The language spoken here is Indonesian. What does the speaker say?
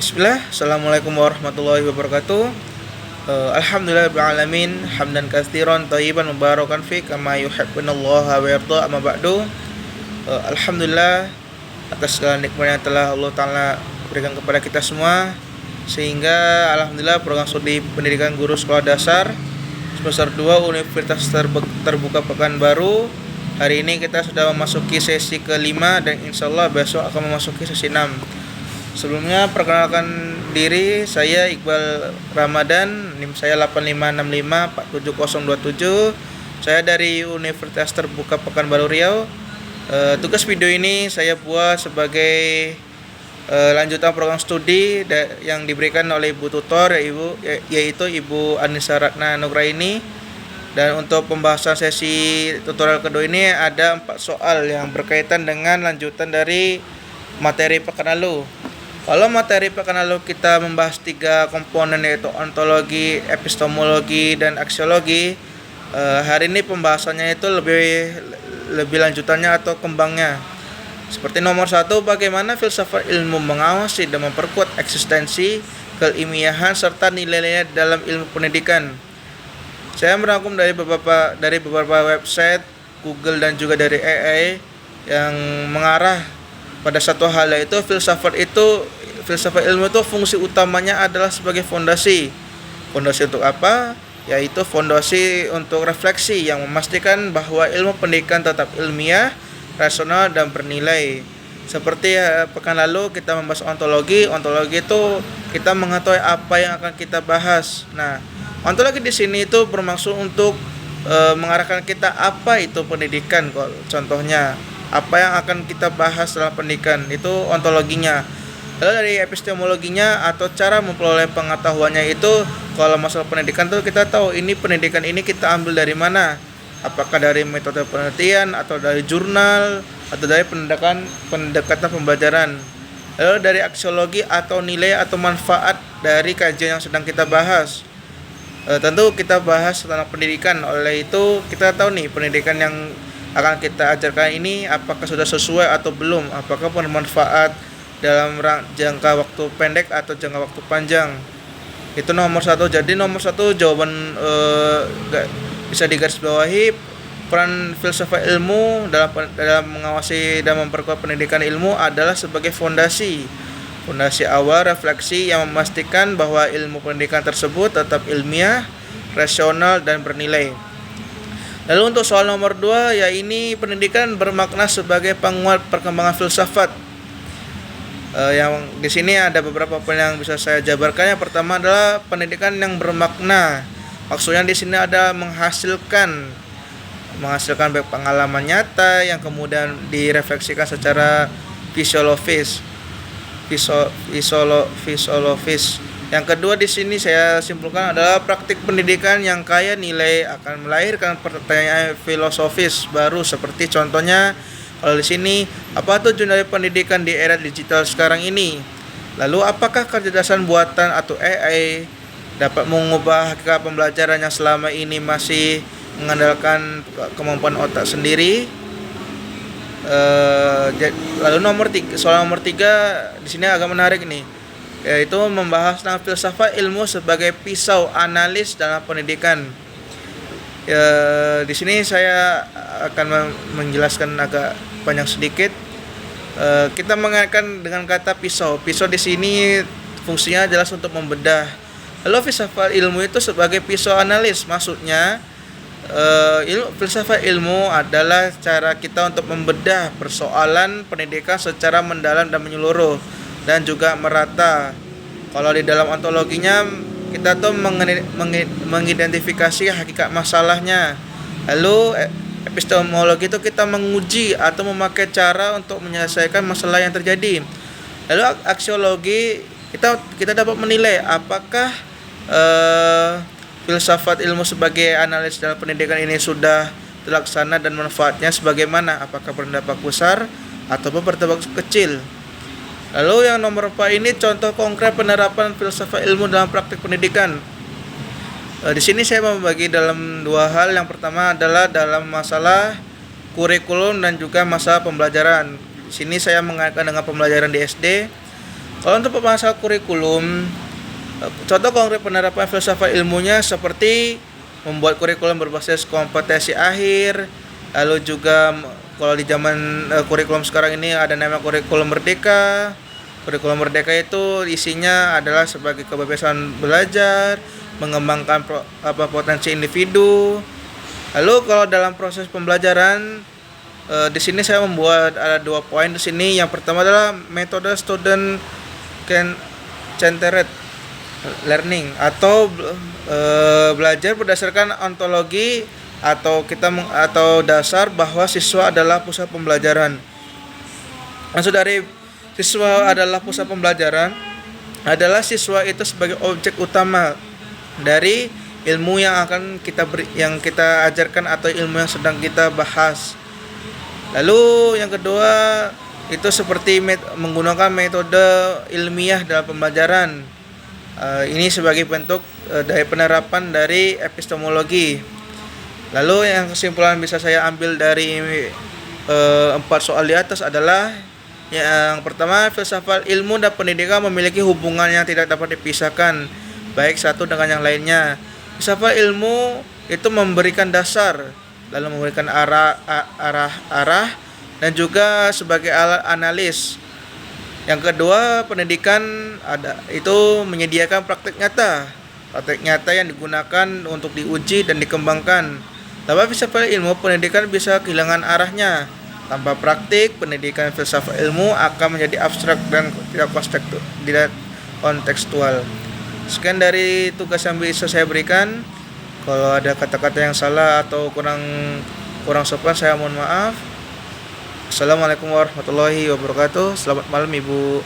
Bismillah, Assalamualaikum warahmatullahi wabarakatuh. Alhamdulillahirrahmanirrahim. Hamdan katsiran thayyiban mubarakan fi kama yuhibbunallahu wa yarda, amma ba'du. Alhamdulillah atas segala nikmat yang telah Allah Ta'ala berikan kepada kita semua, sehingga Alhamdulillah program studi pendidikan guru sekolah dasar semester 2 Universitas Terbuka Pekanbaru, hari ini kita sudah memasuki sesi kelima dan insyaallah besok akan memasuki sesi 6. Sebelumnya perkenalkan diri, saya Iqbal Ramadan, NIM saya 8565470027. Saya dari Universitas Terbuka Pekanbaru Riau. Tugas video ini saya buat sebagai lanjutan program studi yang diberikan oleh Ibu Tutor, yaitu Ibu Anissa Ratna Nugraini. Dan untuk pembahasan sesi tutorial kedua ini ada 4 soal yang berkaitan dengan lanjutan dari materi pekan lalu. Kalau materi pekan lalu kita membahas 3 komponen, yaitu ontologi, epistemologi, dan aksiologi. Hari ini pembahasannya itu lebih lanjutannya atau kembangnya. Seperti nomor 1, bagaimana filsafat ilmu mengawasi dan memperkuat eksistensi, keilmiahan, serta nilai-nilai dalam ilmu pendidikan. Saya merangkum dari beberapa website, Google, dan juga dari AI yang mengarah pada satu hal, yaitu filsafat ilmu itu fungsi utamanya adalah sebagai fondasi. Fondasi untuk apa? Yaitu fondasi untuk refleksi yang memastikan bahwa ilmu pendidikan tetap ilmiah, rasional, dan bernilai. Seperti pekan lalu kita membahas ontologi. Ontologi itu kita mengetahui apa yang akan kita bahas. Nah, ontologi di sini itu bermaksud untuk mengarahkan kita apa itu pendidikan. Contohnya, apa yang akan kita bahas dalam pendidikan itu ontologinya. Lalu dari epistemologinya atau cara memperoleh pengetahuannya itu, kalau masalah pendidikan tuh kita tahu ini pendidikan ini kita ambil dari mana, apakah dari metode penelitian atau dari jurnal atau dari pendekatan pembelajaran. Lalu dari aksiologi atau nilai atau manfaat dari kajian yang sedang kita bahas. Tentu kita bahas tentang pendidikan, oleh itu kita tahu nih pendidikan yang akan kita ajarkan ini apakah sudah sesuai atau belum, apakah bermanfaat dalam jangka waktu pendek atau jangka waktu panjang. Itu nomor 1. Jadi nomor 1 jawaban bisa digarisbawahi, peran filsafat ilmu dalam mengawasi dan memperkuat pendidikan ilmu adalah sebagai fondasi awal refleksi yang memastikan bahwa ilmu pendidikan tersebut tetap ilmiah, rasional, dan bernilai. Lalu untuk soal nomor 2, yaitu pendidikan bermakna sebagai penguat perkembangan filsafat. Yang di sini ada beberapa poin yang bisa saya jabarkan. Yang pertama adalah pendidikan yang bermakna. Maksudnya di sini ada menghasilkan baik pengalaman nyata yang kemudian direfleksikan secara fisiologis. Yang kedua di sini saya simpulkan adalah praktik pendidikan yang kaya nilai akan melahirkan pertanyaan filosofis baru, seperti contohnya kalau di sini, apa tujuan dari pendidikan di era digital sekarang ini? Lalu apakah kecerdasan buatan atau AI dapat mengubah hakikat pembelajaran yang selama ini masih mengandalkan kemampuan otak sendiri? Lalu soal nomor 3 di sini agak menarik nih, yaitu membahas tentang filsafat ilmu sebagai pisau analis dalam pendidikan. Di sini saya akan menjelaskan agak panjang sedikit. Kita mengaitkan dengan kata pisau. Pisau di sini fungsinya jelas untuk membedah. Lalu filsafat ilmu itu sebagai pisau analis, maksudnya filsafat ilmu adalah cara kita untuk membedah persoalan pendidikan secara mendalam dan menyeluruh dan juga merata. Kalau di dalam ontologinya kita tuh mengidentifikasi hakikat masalahnya. Lalu epistemologi itu kita menguji atau memakai cara untuk menyelesaikan masalah yang terjadi. Lalu aksiologi kita dapat menilai apakah filsafat ilmu sebagai analis dalam pendidikan ini sudah terlaksana dan manfaatnya sebagaimana, apakah berdampak besar ataupun berdampak kecil. Lalu yang nomor 4 ini contoh konkret penerapan filsafat ilmu dalam praktik pendidikan. Di sini saya membagi dalam 2 hal. Yang pertama adalah dalam masalah kurikulum dan juga masalah pembelajaran. Di sini saya mengaitkan dengan pembelajaran di SD. Kalau untuk masalah kurikulum, contoh konkret penerapan filsafat ilmunya seperti membuat kurikulum berbasis kompetensi akhir, lalu juga kalau di zaman kurikulum sekarang ini ada nama kurikulum merdeka. Kurikulum merdeka itu isinya adalah sebagai kebebasan belajar, mengembangkan potensi individu. Lalu kalau dalam proses pembelajaran, di sini saya membuat ada 2 poin di sini. Yang pertama adalah metode student centered learning atau belajar berdasarkan ontologi atau atau dasar bahwa siswa adalah pusat pembelajaran. Maksud dari siswa adalah pusat pembelajaran adalah siswa itu sebagai objek utama dari ilmu yang akan yang kita ajarkan atau ilmu yang sedang kita bahas. Lalu yang kedua itu seperti menggunakan metode ilmiah dalam pembelajaran. Ini sebagai bentuk dari penerapan dari epistemologi. Lalu yang kesimpulan bisa saya ambil dari 4 soal di atas adalah yang pertama, filsafat ilmu dan pendidikan memiliki hubungan yang tidak dapat dipisahkan, baik satu dengan yang lainnya. Filsafat ilmu itu memberikan dasar, lalu memberikan arah dan juga sebagai alat analis. Yang kedua, pendidikan itu menyediakan praktek nyata yang digunakan untuk diuji dan dikembangkan. Tanpa filsafat ilmu, pendidikan bisa kehilangan arahnya. Tanpa praktik, pendidikan filsafat ilmu akan menjadi abstrak dan tidak kontekstual. Sekian dari tugas yang bisa saya berikan. Kalau ada kata-kata yang salah atau kurang sopan, saya mohon maaf. Assalamualaikum warahmatullahi wabarakatuh. Selamat malam Ibu.